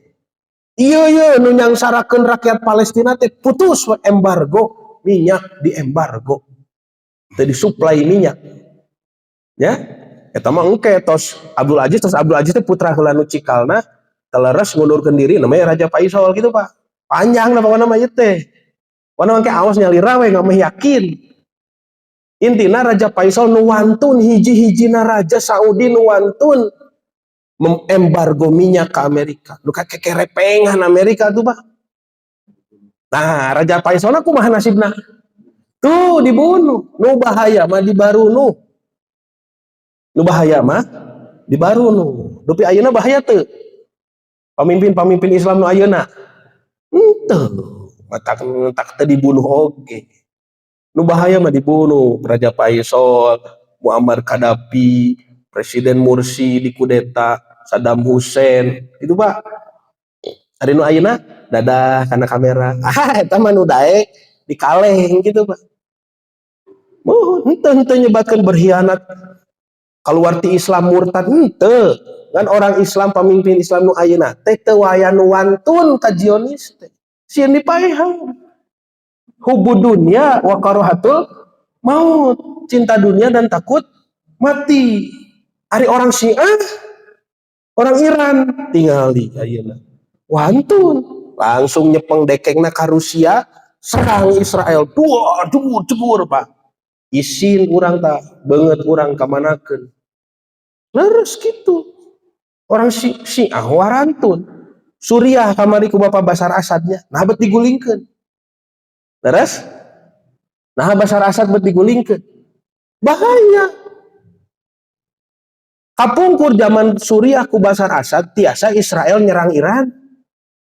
Iya nu nyangsarakeun rakyat Palestina teh putus embargo minyak, di embargo. Teu disuplai minyak. Ya, eta mah engke tos Abdul Aziz teh putra heula nu cikalna teleres ngundurkeun diri namanya Raja Faisal gitu Pak. Panjang na pokona mah ieu teh. Wana mangke aos nyalira we ngameh yakin. Intina Raja Faisal nu wantun hiji-hijina raja Saudi nu wantun membargo minyak ke Amerika. Nu kekerepengan Amerika tuh Pak. Nah, Raja Faisal kumaha nasibna? Tuh dibunuh. Nu bahaya mah dibarunuh. Nu bahaya mah dibarunuh. Dupi ayeuna bahaya teu? Pamimpin-pamimpin Islam nu ayeuna. Henteu. Tak teu dibunuh oge. Nu bahaya mah dibunuh. Raja Faisal, Muammar Gaddafi, Presiden Mursi dikudeta, Saddam Hussein, itu Pak. Ari nu ayeuna dadah kana kamera. Eta mah nu daek dikaleng gitu Pak. Henteu nyebatkeun berkhianat keluar ti Islam murtad henteu. Kan orang Islam pemimpin Islam nu ayeuna teh teu waya nu wantun ka Zionis teh. Sieun dipaehan. Hubud dunia wa karahatul maut. Cinta dunia dan takut mati. Ari orang Syiah, orang Iran tingali ayeuna. Wantun langsung nyepeng dekengna ka Rusia, serang Israel. Duar jebur Pak. Isin urang tak banget urang kamanakeun. Leres gitu. Orang Syiah warantun. Suriah kamari ku Bapak Basar Asadnya, nah bet digulingkeun. Leres? Nah Basar Asad bet digulingkeun. Bahaya. Kapungkur zaman Suriah ku Basar Asad tiasa Israel nyerang Iran.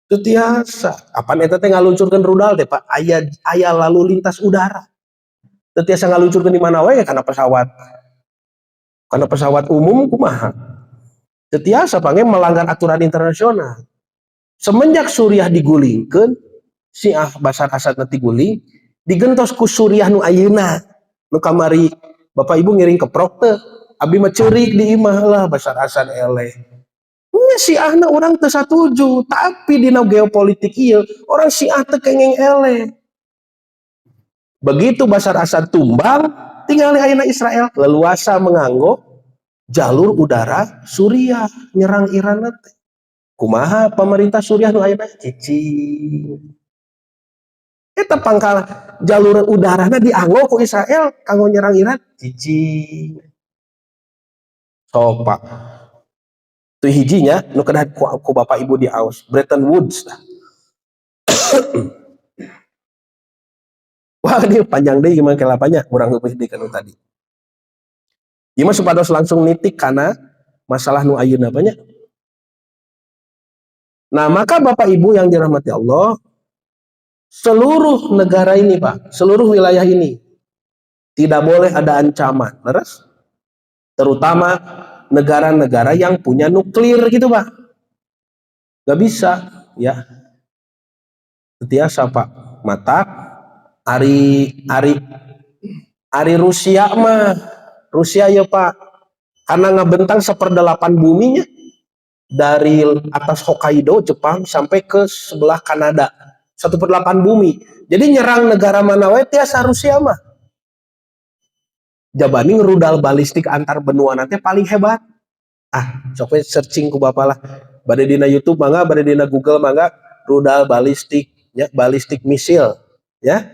Itu tiasa. Apaan eta teh ngaluncurkeun rudal teh Pak? Aya lalu lintas udara. Teu tiasa ngaluncurkeun di mana wae kana pesawat. Kana pesawat umum kumaha? Teu tiasa pange melanggar aturan internasional. Semenjak Suriah digulingkeun, Syiah Basar Asad nanti guling, digentos ku Suriah nu ayeuna. Nu kamari Bapak Ibu ngiring keprok teu. Abi mah ceurik di imah lah Basar Asad eleh. Syiahna orang teu satuju, tapi dina geopolitik ieu orang Syiah teu kenging eleh. Begitu Basar Asad tumbang, tinggal ayeuna Israel leluasa menganggo jalur udara Suriah nyerang Iran teh. Kumaha pemerintah Suriah nu ayeuna cicing. Eta pangkal jalur udarana dianggo ku Israel kanggo nyerang Iran cicing. Sok Pak. Tu hijinya nu kedah ku Bapak Ibu di Aus Bretton Woods. Wah ini panjang deh gimana kelapanya kurang lebih di kan tadi. Ima supados langsung nitik karena masalah nu ayeuna banyak. Nah maka Bapak Ibu yang dirahmati Allah, seluruh negara ini Pak, seluruh wilayah ini tidak boleh ada ancaman, terus terutama negara-negara yang punya nuklir gitu Pak, nggak bisa ya. Setiasa Pak, mata Ari Ari Ari Rusia mah Rusia ya Pak, karena ngabentang seperdelapan buminya dari atas Hokkaido Jepang sampai ke sebelah Kanada 1/8 bumi. Jadi nyerang negara mana wae tiasa Rusia mah. Jabani ngerudal balistik antar benua nanti paling hebat. Coba searching ku bapak lah. Bade dina YouTube mangga, bade dina Google mangga, rudal balistik ya, balistik misil ya.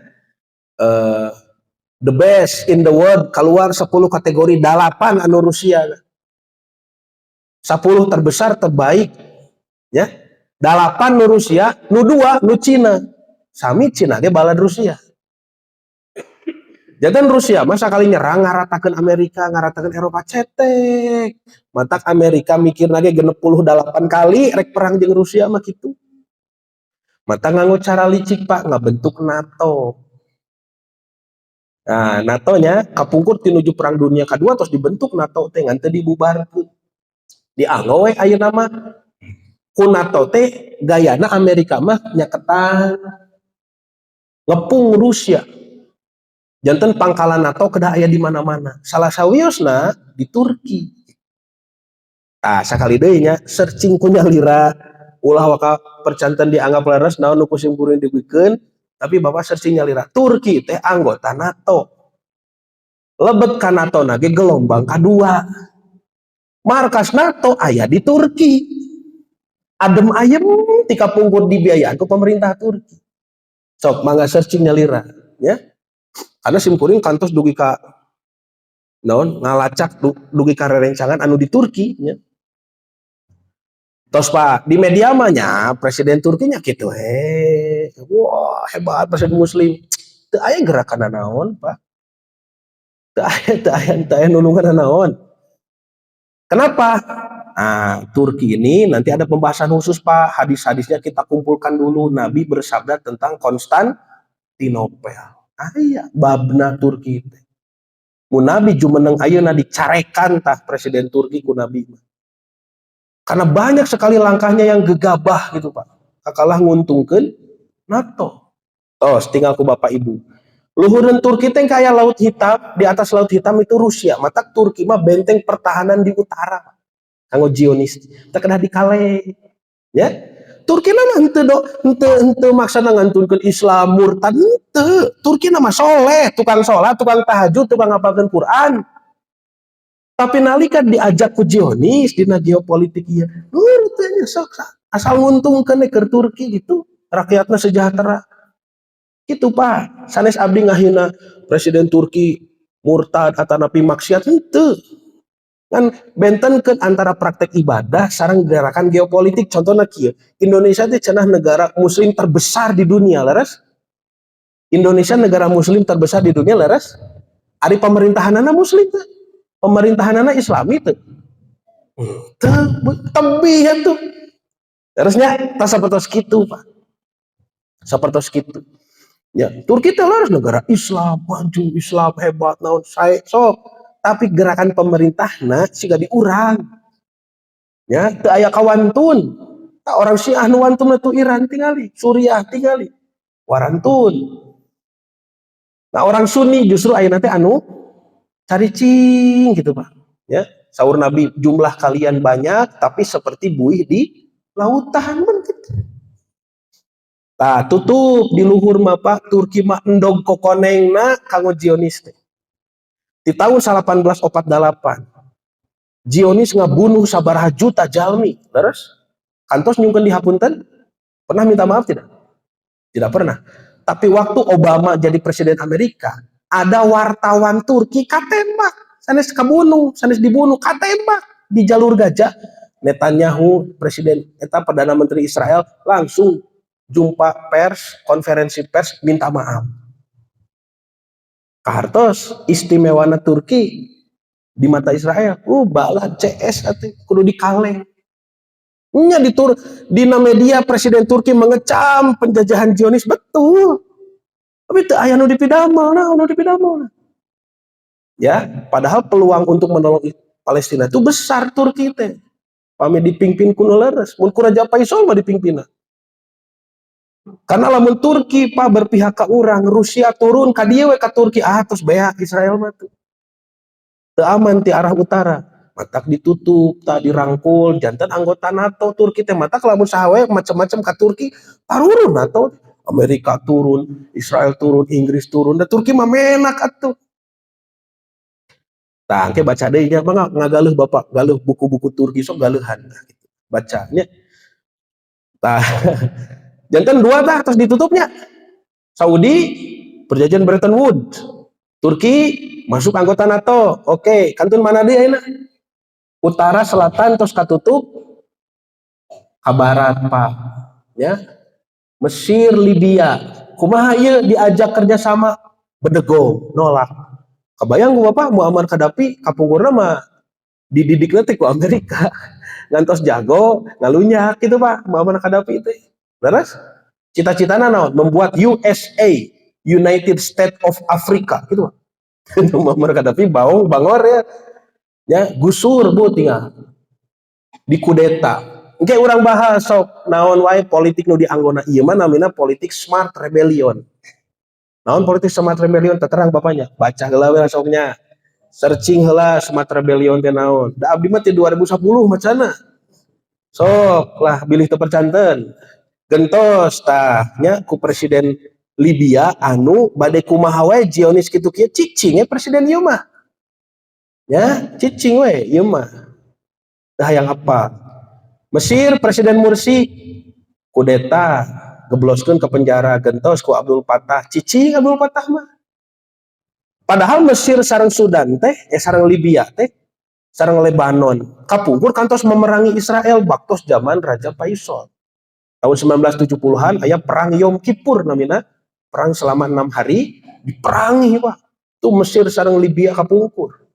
The best in the world, keluar 10 kategori 8 anu Rusia. 10 terbesar terbaik ya. 8 nu Rusia, nu 2 nu Cina. Sami Cina ge balad Rusia. Jangan Rusia masa kali nyerang ngaratakeun Amerika, ngaratakeun Eropa cetek. Matak Amerika mikir lagi 68 kali rek perang jeung Rusia mah kitu. Mata nganggo cara licik Pak, ngabentuk NATO. Nah, NATO-nya kapungkur tinuju perang dunia kedua terus dibentuk NATO teh ngan teu dibubarkeun. Dianggo we ayeuna mah ku NATO teh gayana Amerika mah nyaketan ngepung Rusia. Janten pangkalan NATO kedah aya di mana-mana. Salah sawiosna di Turki. Sakali deui nya searching ku nyalira ulah waka percanten dianggap leres naon nu kusim kuring dibikeun, tapi Bapak searching nyalira Turki teh anggota NATO. Lebet ka NATO na ge gelombang kadua. Markas NATO aya di Turki. Adem ayem tika pungkur dibiayaan ku pemerintah Turki. Sok mangga searching nyalira ya. Karena simkuring kantos dugi ka naon ngalacak dugi ka rerencangan anu di Turki nya. Tos Pak di media mah nya presiden Turkinya gitu wah hebat presiden muslim. Teu aya gerakan naon Pak. Teu aya nulungan naon. Kenapa? Turki ini nanti ada pembahasan khusus Pak. Hadis-hadisnya kita kumpulkan dulu. Nabi bersabda tentang Konstantinopel. Iya, babna Turki. Mu Nabi jumeneng ayeuna dicarekan tah presiden Turki ku Nabi. Karena banyak sekali langkahnya yang gegabah gitu Pak. Kakalah nguntungkeun NATO. Tinggal ku Bapak Ibu. Luhureun Turki teh kaya Laut Hitam, di atas Laut Hitam itu Rusia. Mata Turki mah benteng pertahanan di utara. Kanggo Zionis. Teu kedah dikale. Ya. Turki mah henteu maksana ngantunkeun Islam murtad henteu. Turki mah soleh, tukang salat, tukang tahajud, tukang ngapalkeun Quran. Tapi nalika diajak ku Zionis dina geopolitik ieu, tanya sok asal nguntungkeun ke Turki gitu, rakyatna sejahtera. Gitu Pak. Sanes abdi ngahina presiden Turki murtad atanapi maksiat henteu. Kan benten ke antara praktek ibadah sareng gerakan geopolitik. Contohnya kieu, Indonesia itu cenah negara muslim terbesar di dunia leres. Indonesia negara muslim terbesar di dunia leres. Ari pemerintahanana muslim teh. Pemerintahanana Islami teh. Tebih atuh. Harusnya tas sapertos kitu Pak. Sapertos kitu. Ya, Turki teh leres negara Islam, maju Islam hebat naon sae sok. Tapi gerakan pemerintahna siga diurang. Ya, teu aya kawantun. Orang Syiah nu wantun tu Iran tingali, Suriah tingali. Warantun. Nah, orang Sunni justru ayeuna teh anu caricing gitu, Pak. Ya, saur Nabi jumlah kalian banyak tapi seperti buih di lautan men gitu. Tutup di luhur mah Pak, Turki mah endog kokonengna kanggo Zionis teh. Di tahun 1848 Zionis ngabunuh sabaraha juta jalmi. Terus kantos nyungkeun dihapunten? Pernah minta maaf tidak? Tidak pernah. Tapi waktu Obama jadi presiden Amerika, ada wartawan Turki katembak, sanes kabunuh, sanes dibunuh, katembak di jalur gajah. Netanyahu presiden eta perdana menteri Israel langsung jumpa pers, konferensi pers minta maaf. Kahartos istimewana Turki di mata Israel. Balah CS atuh kudu dikaleng. Nya dina media Presiden Turki mengecam penjajahan Zionis, betul. Tapi teu aya nu dipidamel nah. Ya, padahal peluang untuk menolong Palestina itu besar Turki teh. Pami dipimpin ku nu leres, mun ku Raja Faisal mah dipimpinna. Karena lamun Turki pak berpihak ke orang, Rusia turun ka dieu we ka Turki, terus beak Israel mah tuh. Teu aman ti arah utara. Matak ditutup, tak dirangkul, jantan anggota NATO Turki teh matak lamun saha we macam-macam ka Turki, tarurun NATO. Amerika turun, Israel turun, Inggris turun, dan Turki mah menak atuh. Tah engke baca deui nya mah ngagaluh Bapak, galuh buku-buku Turki sok galeuhan. Bacanya. Tah jantan dua tah terus ditutupnya. Saudi perjanjian Bretton Woods, Turki masuk anggota NATO. Oke, kantun mana dia ini? Utara selatan terus katutup ke barat pak, ya. Mesir, Libya, kumaha ieu diajak kerjasama bedego nolak. Kebayang ku Bapak Muammar Gaddafi kapungkurna mah dididik nanti ku Amerika ngantos jago ngalunyak gitu Pak Muammar Gaddafi itu. Beres? Cita-citana naon? Membuat USA, United States of Africa gitu Pak. Muammar Gaddafi bangor ya gusur bu tinggal dikudeta. Oke, orang bahas sok naon wae politik nu dianggona ieu mah namina politik smart rebellion. Naon politik smart rebellion terang bapaknya. Baca heula we soknya. Searching heula smart rebellion teh naon. Da abdi mah ti 2010 macana. Sok lah bilih teu percanten. Gentos tah nya ku presiden Libya anu bade kumaha wae Zionis kitu kieu cicing presiden ieu mah. Ya, cicing we ieu mah. Dah yang apa? Mesir Presiden Mursi kudeta gebloskeun ke penjara gentos ku Abdul Fattah, cicing Abdul Fattah mah. Padahal Mesir sareng Sudan teh sareng Libya teh sareng Lebanon kapungkur kantos memerangi Israel baktos zaman Raja Faisal. Tahun 1970-an aya perang Yom Kippur namina, perang selama 6 hari diperangi Pak. Itu Mesir sareng Libya kapungkur.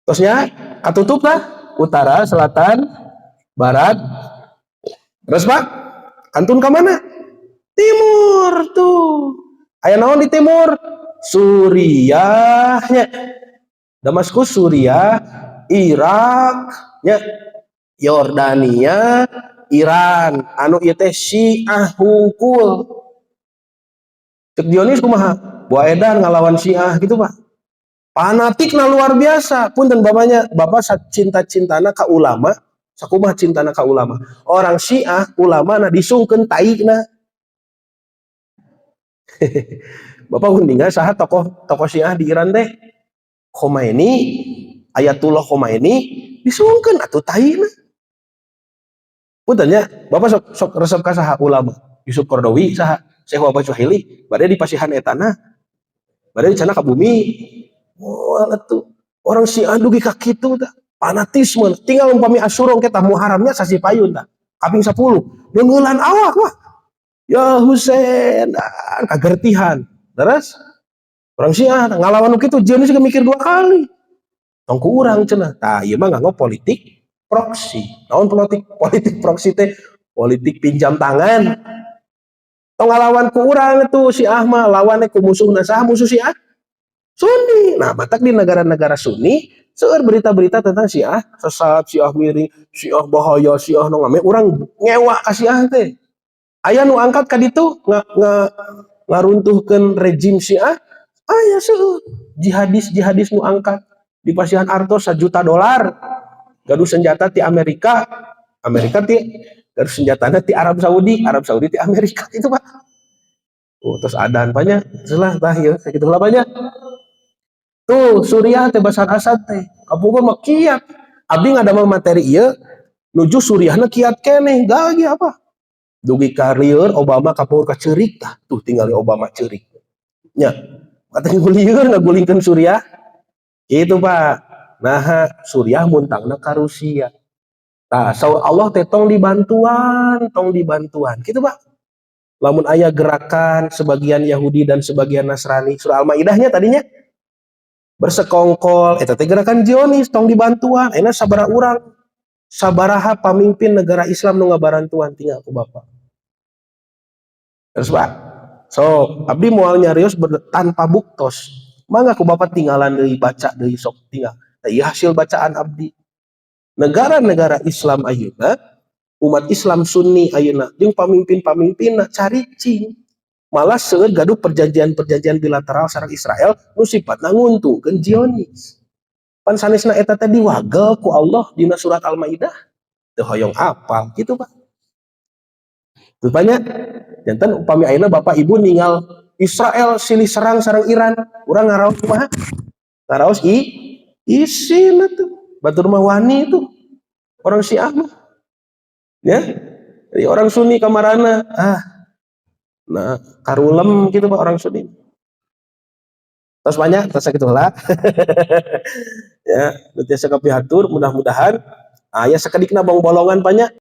Terusnya katutup lah utara, selatan, barat. Terus Pak, kantun ke mana? Timur tuh. Aya naon di timur? Suriah nya. Damaskus Suriah, Irak nya, Yordania, Iran. Anu ieu teh Syiah hungkul. Cek Dionis kumaha? Buah edan ngalawan Syiah gitu Pak. Fanatik na luar biasa. Punten bapaknya, Bapak cinta-cintana ka ulama, sakumah cintana ka ulama. Orang Syiah ulama na disungkeun taigna. Bapak undingan saha tokoh Syiah di Iran teh? Khomeini, Ayatullah Khomeini disungkeun atuh taigna. Punten nya, Bapak sok resep ka saha ulama? Yusuf Qaradawi saha? Syekh Wahbah Suhaili, bade di pasihan etana. Bade di cenah ka bumi. Oh, atuh orang Syiah dugi ka kitu tah. Fanatisme, tinggal umpami asurong kita Muharramnya sasi payun dah kaping 10 ngeungelan awak wah ya Husein kagertihan terus orang Syiah ngalawan kitu Zionis juga mikir 2 kali tongku urang cenah tah ieu mah nganggo politik proksi. Naon politik proksi teh? Politik pinjam tangan. Tong ngalawan ku urang itu Syiah mah lawannya ku musuhna saha musuh Syiah? Sunni. Nah, matak di negara-negara Sunni, seueur berita-berita tentang Syiah, sesat, Syiah miring, Syiah bahaya, Syiah nu ngame, urang ngewa ka Syiah teh. Aya nu angkat ka ditu ngaruntuhkeun rejim Syiah, aya seueur jihadis nu angkat di pasihan artos $1 juta. Gaduh senjata ti Amerika ti gaduh senjatana ti Arab Saudi ti Amerika itu Pak. Terus adan banyak, selah tah ieu sakitu heula banyak. Tuh Suriah teh Basar Asad teh kapungkur mah kiat abdi ngadamel materi ieu nuju Suriahna kiat keneh gagi apa dugi karieur Obama kapungkur ka ceurik tah tuh tinggali Obama ceurik nya katanya gulieur ngagulingkeun Suriah gitu Pak. Nah Suriah muntangna ka Rusia tah Allah teh tong dibantuan gitu Pak. lamun aya gerakan sebagian Yahudi dan sebagian Nasrani, surah Al-Maidahnya tadinya bersekongkol eta teh gerakan Zionis tong dibantuan enak sabaraha urang sabaraha pamimpin negara Islam nu ngabarantuan tinggal ku Bapak. Terus Pak, so abdi moal nyarios tanpa buktos. Mangga ku Bapak tinggalan deui baca deui sok tinggal. Tah ieu hasil bacaan abdi. Negara-negara Islam ayeuna, umat Islam Sunni ayeuna jeung pamimpin-pamimpinna caricing. Malah seueur gaduh perjanjian-perjanjian bilateral sareng Israel nu sipatna nguntungkeun Zionis. Pan sanesna eta teh diwagel ku Allah dina surat Al-Maidah. Teu hoyong apal kitu Pak. Rupanya janten upami ayeuna Bapak Ibu ninggal Israel silih serang sareng Iran, urang ngaraos kumaha? Ngaraos isin atuh. Batur mah wani itu. Orang Syiah mah. Ya. Jadi orang Sunni kamarana, nah karulem gitu Pak orang Sunni. Terus banyak, terus gitu lah. Ya, nanti saya pihatur, mudah-mudahan ya sekedikna bong bolongan banyak.